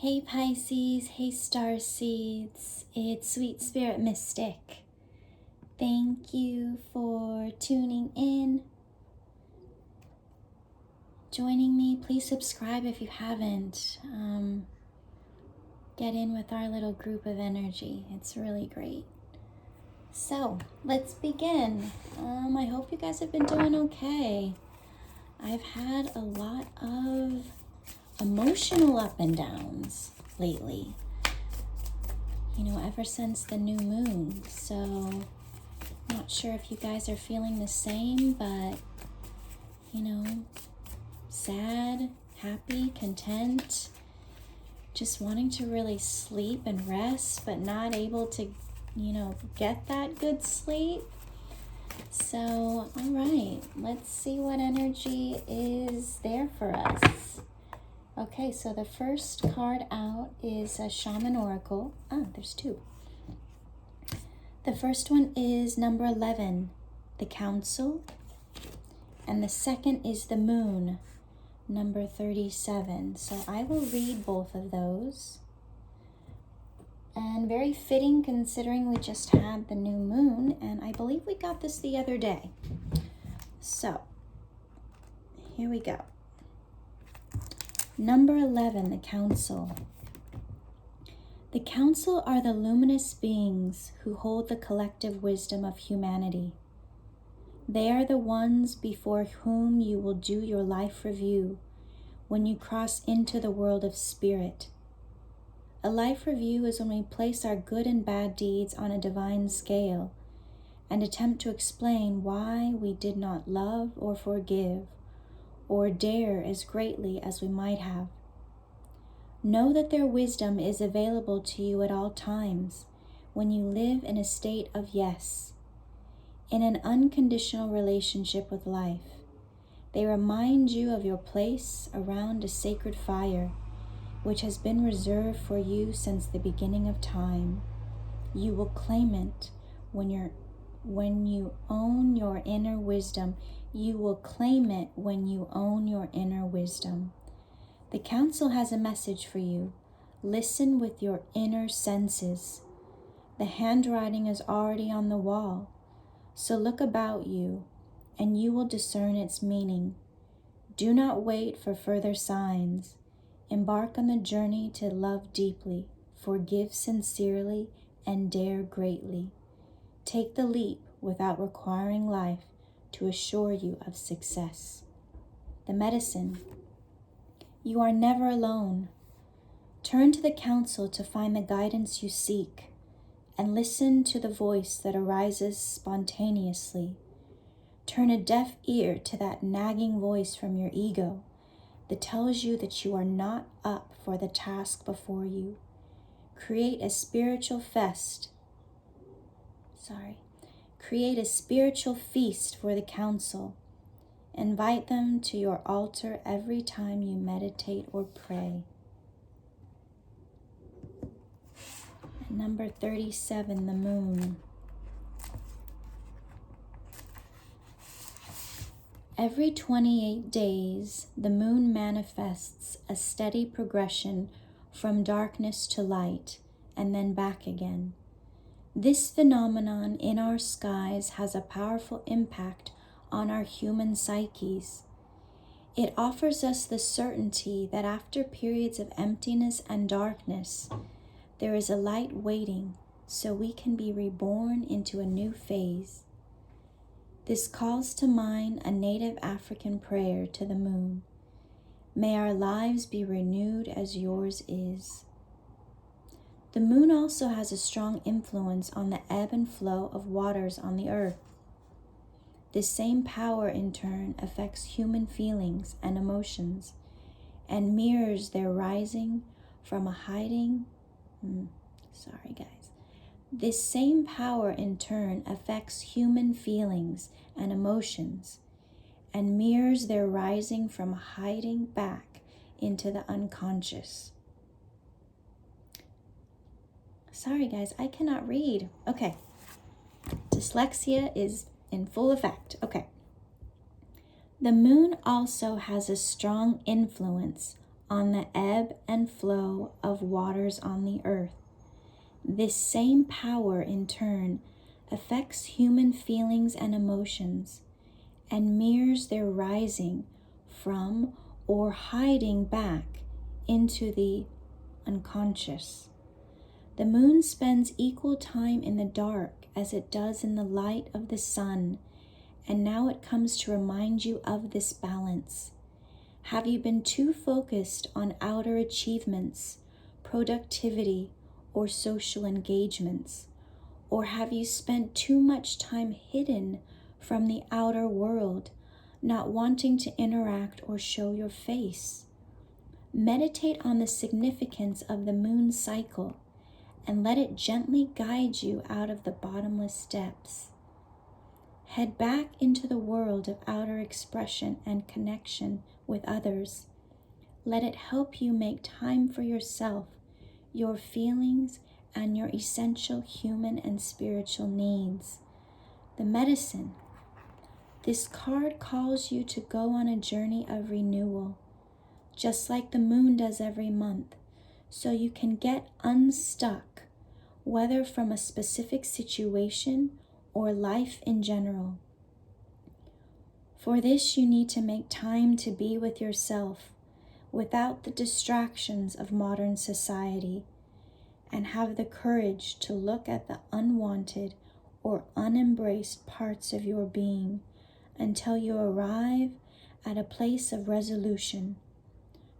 Hey Pisces, hey Starseeds, it's Sweet Spirit Mystic. Thank you for tuning in, joining me. Please subscribe if you haven't. Get in with our little group of energy. It's really great. So let's begin. I hope you guys have been doing okay. I've had a lot of emotional up and downs lately, ever since the new moon. So not sure if you guys are feeling the same, but sad, happy, content, just wanting to really sleep and rest, but not able to get that good sleep. So all right, let's see what energy is there for us. Okay, so the first card out is a Shaman Oracle. There's two. The first one is number 11, the Council. And the second is the Moon, number 37. So I will read both of those. And very fitting considering we just had the new moon. And I believe we got this the other day. So here we go. Number 11, the Council. The Council are the luminous beings who hold the collective wisdom of humanity. They are the ones before whom you will do your life review when you cross into the world of spirit. A life review is when we place our good and bad deeds on a divine scale and attempt to explain why we did not love or forgive or dare as greatly as we might have. Know that their wisdom is available to you at all times when you live in a state of yes, in an unconditional relationship with life. They remind you of your place around a sacred fire, which has been reserved for you since the beginning of time. You will claim it when you own your inner wisdom. You will claim it when you own your inner wisdom. The Council has a message for you. Listen with your inner senses. The handwriting is already on the wall, so look about you and you will discern its meaning. Do not wait for further signs. Embark on the journey to love deeply, forgive sincerely, and dare greatly. Take the leap without requiring life to assure you of success. The medicine. You are never alone. Turn to the Council to find the guidance you seek, and listen to the voice that arises spontaneously. Turn a deaf ear to that nagging voice from your ego that tells you that you are not up for the task before you. Create a spiritual feast for the Council. Invite them to your altar every time you meditate or pray. And number 37, the Moon. Every 28 days, the moon manifests a steady progression from darkness to light and then back again. This phenomenon in our skies has a powerful impact on our human psyches. It offers us the certainty that after periods of emptiness and darkness, there is a light waiting so we can be reborn into a new phase. This calls to mind a native African prayer to the moon. May our lives be renewed as yours is. The moon also has a strong influence on the ebb and flow of waters on the earth. This same power in turn affects human feelings and emotions and mirrors their rising from a hiding. This same power in turn affects human feelings and emotions and mirrors their rising from hiding back into the unconscious. Sorry guys, I cannot read. Okay. Dyslexia is in full effect. Okay. The moon also has a strong influence on the ebb and flow of waters on the earth. This same power, in turn, affects human feelings and emotions and mirrors their rising from or hiding back into the unconscious. The moon spends equal time in the dark as it does in the light of the sun, and now it comes to remind you of this balance. Have you been too focused on outer achievements, productivity, or social engagements? Or have you spent too much time hidden from the outer world, not wanting to interact or show your face? Meditate on the significance of the moon cycle and let it gently guide you out of the bottomless depths. Head back into the world of outer expression and connection with others. Let it help you make time for yourself, your feelings, and your essential human and spiritual needs. The medicine. This card calls you to go on a journey of renewal, just like the moon does every month, so you can get unstuck, whether from a specific situation or life in general. For this, you need to make time to be with yourself without the distractions of modern society, and have the courage to look at the unwanted or unembraced parts of your being until you arrive at a place of resolution.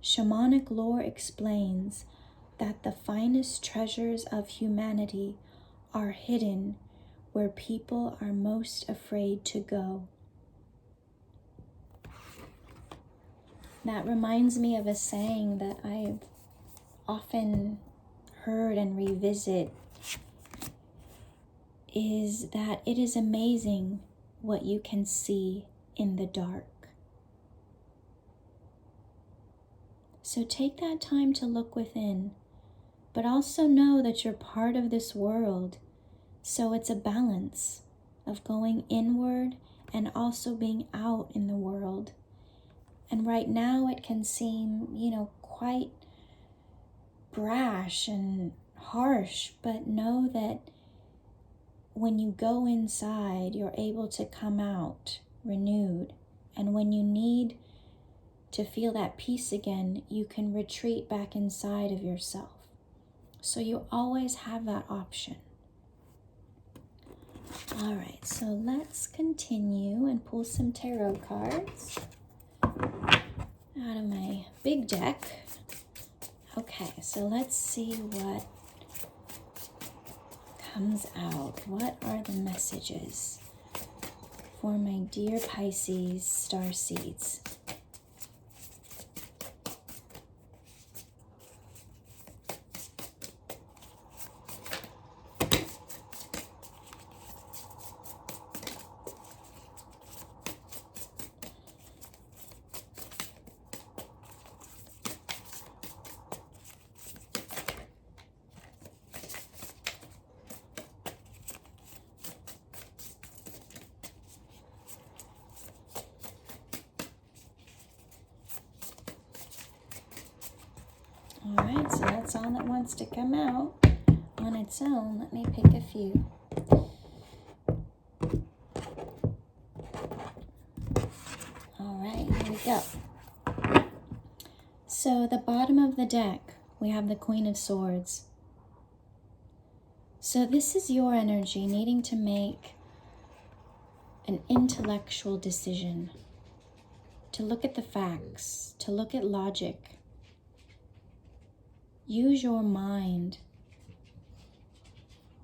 Shamanic lore explains that the finest treasures of humanity are hidden where people are most afraid to go. That reminds me of a saying that I've often heard and revisit, is that it is amazing what you can see in the dark. So take that time to look within, but also know that you're part of this world. So it's a balance of going inward and also being out in the world. And right now it can seem, quite brash and harsh, but know that when you go inside, you're able to come out renewed. And when you need to feel that peace again, you can retreat back inside of yourself. So you always have that option. All right, so let's continue and pull some tarot cards out of my big deck. Okay, so let's see what comes out. What are the messages for my dear Pisces starseeds? All right, so that's all that wants to come out on its own. Let me pick a few. All right, here we go. So the bottom of the deck, we have the Queen of Swords. So this is your energy needing to make an intellectual decision, to look at the facts, to look at logic. Use your mind.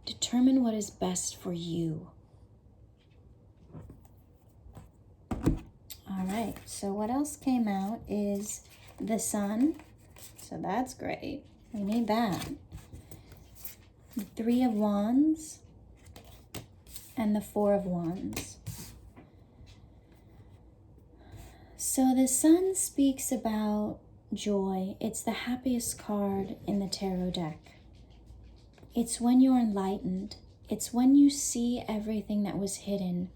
Determine what is best for you. All right, so what else came out is the Sun. So that's great. We need that. The Three of Wands and the Four of Wands. So the Sun speaks about joy. It's the happiest card in the tarot deck. It's when you're enlightened. It's when you see everything that was hidden.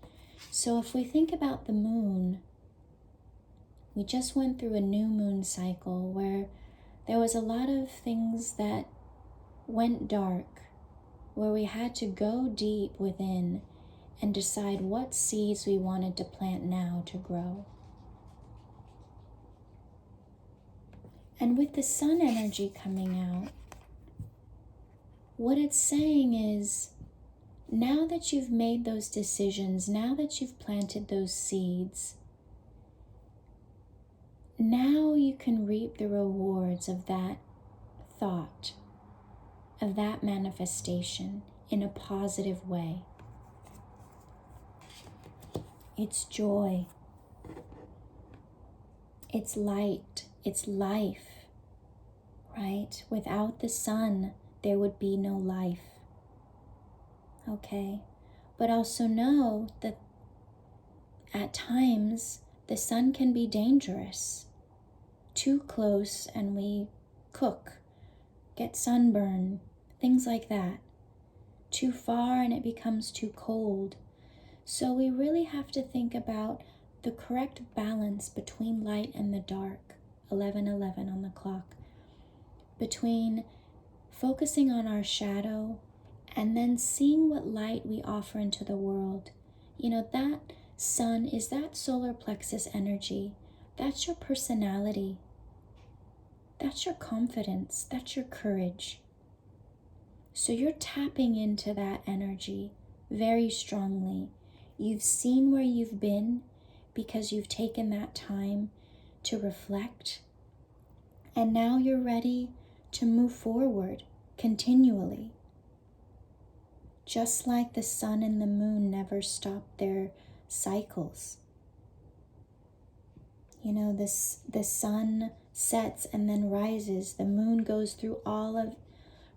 So if we think about the moon, we just went through a new moon cycle where there was a lot of things that went dark, where we had to go deep within and decide what seeds we wanted to plant now to grow. And with the sun energy coming out, what it's saying is, now that you've made those decisions, now that you've planted those seeds, now you can reap the rewards of that thought, of that manifestation in a positive way. It's joy. It's light. It's life, right? Without the sun, there would be no life. Okay? But also know that at times the sun can be dangerous. Too close and we cook, get sunburn, things like that. Too far and it becomes too cold. So we really have to think about the correct balance between light and the dark, 11:11 on the clock, between focusing on our shadow and then seeing what light we offer into the world. You know, that sun is that solar plexus energy. That's your personality. That's your confidence. That's your courage. So you're tapping into that energy very strongly. You've seen where you've been because you've taken that time to reflect. And now you're ready to move forward continually. Just like the sun and the moon never stop their cycles. You know, the sun sets and then rises. The moon goes through all of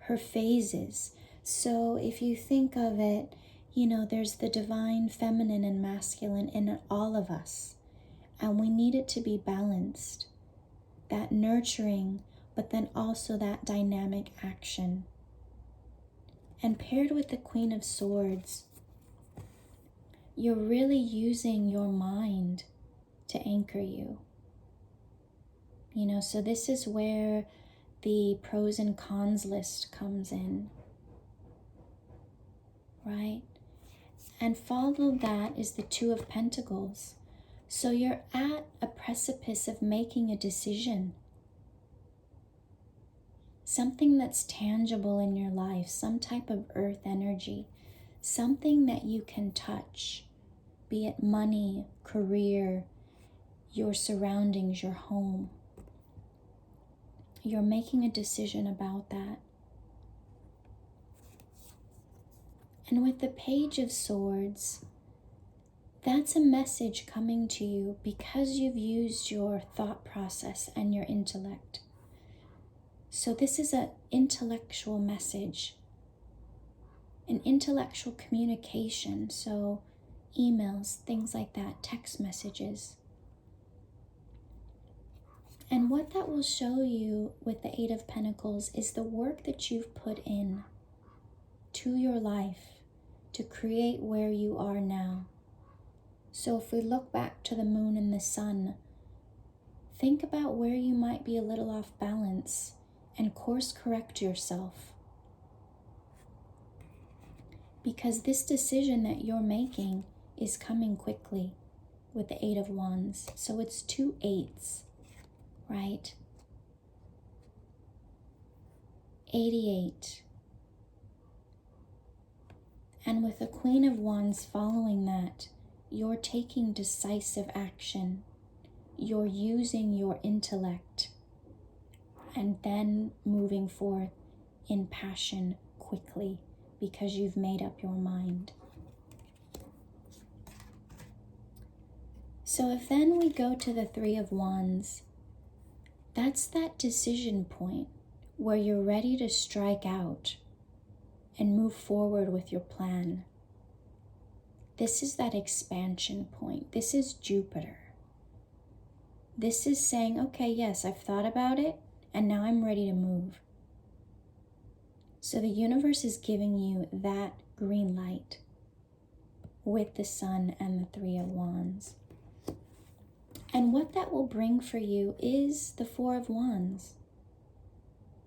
her phases. So if you think of it, you know, there's the divine feminine and masculine in all of us. And we need it to be balanced. That nurturing, but then also that dynamic action. And paired with the Queen of Swords, you're really using your mind to anchor you. You know, so this is where the pros and cons list comes in, right? And followed that is the Two of Pentacles. So you're at a precipice of making a decision. Something that's tangible in your life, some type of earth energy, something that you can touch, be it money, career, your surroundings, your home. You're making a decision about that. And with the Page of Swords, that's a message coming to you because you've used your thought process and your intellect. So this is an intellectual message, an intellectual communication. So emails, things like that, text messages. And what that will show you with the Eight of Pentacles is the work that you've put in to your life to create where you are now. So if we look back to the moon and the sun, think about where you might be a little off balance and course correct yourself. Because this decision that you're making is coming quickly with the Eight of Wands. So it's 2 8s, right? 88. And with the Queen of Wands following that, you're taking decisive action. You're using your intellect and then moving forth in passion quickly because you've made up your mind. So if then we go to the Three of Wands, that's that decision point where you're ready to strike out and move forward with your plan. This is that expansion point. This is Jupiter. This is saying, okay, yes, I've thought about it, and now I'm ready to move. So the universe is giving you that green light with the Sun and the Three of Wands. And what that will bring for you is the Four of Wands.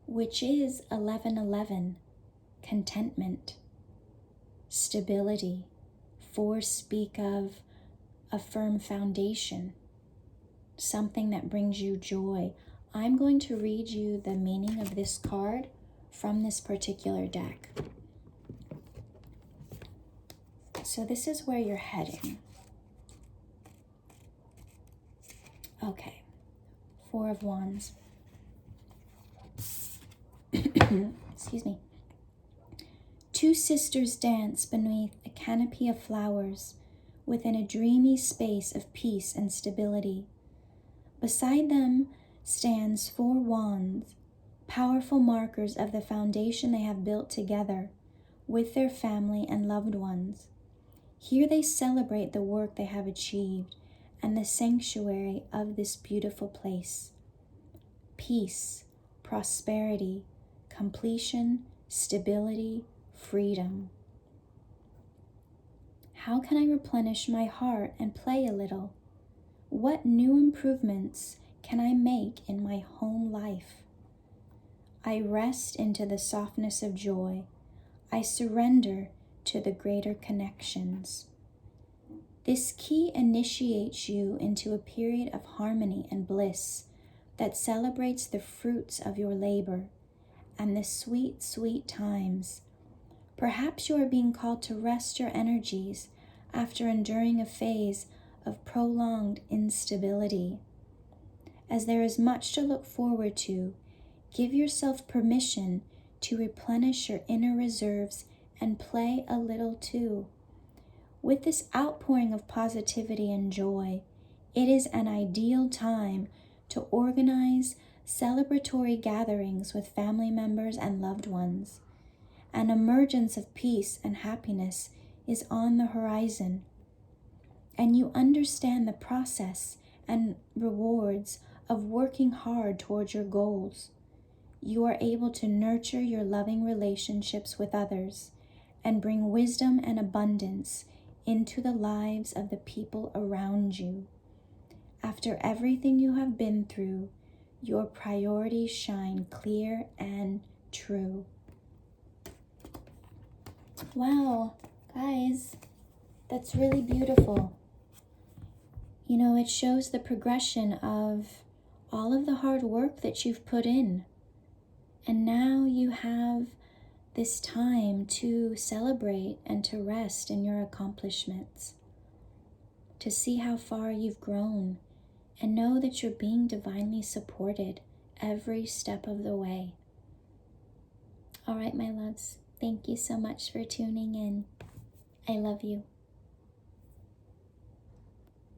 which is 1111, contentment, stability. 4s speak of a firm foundation, something that brings you joy. I'm going to read you the meaning of this card from this particular deck. So this is where you're heading. Okay, 4 of Wands. Excuse me. 2 sisters dance beneath a canopy of flowers within a dreamy space of peace and stability. Beside them stands 4 wands, powerful markers of the foundation they have built together with their family and loved ones. Here they celebrate the work they have achieved and the sanctuary of this beautiful place. Peace, prosperity, completion, stability, freedom. How can I replenish my heart and play a little? What new improvements can I make in my home life? I rest into the softness of joy. I surrender to the greater connections. This key initiates you into a period of harmony and bliss that celebrates the fruits of your labor and the sweet, sweet times. Perhaps you are being called to rest your energies after enduring a phase of prolonged instability. As there is much to look forward to, give yourself permission to replenish your inner reserves and play a little too. With this outpouring of positivity and joy, it is an ideal time to organize celebratory gatherings with family members and loved ones. An emergence of peace and happiness is on the horizon, and you understand the process and rewards of working hard towards your goals. You are able to nurture your loving relationships with others and bring wisdom and abundance into the lives of the people around you. After everything you have been through, your priorities shine clear and true. Wow, guys, that's really beautiful. You know, it shows the progression of all of the hard work that you've put in. And now you have this time to celebrate and to rest in your accomplishments, to see how far you've grown, and know that you're being divinely supported every step of the way. All right, my loves, thank you so much for tuning in. I love you.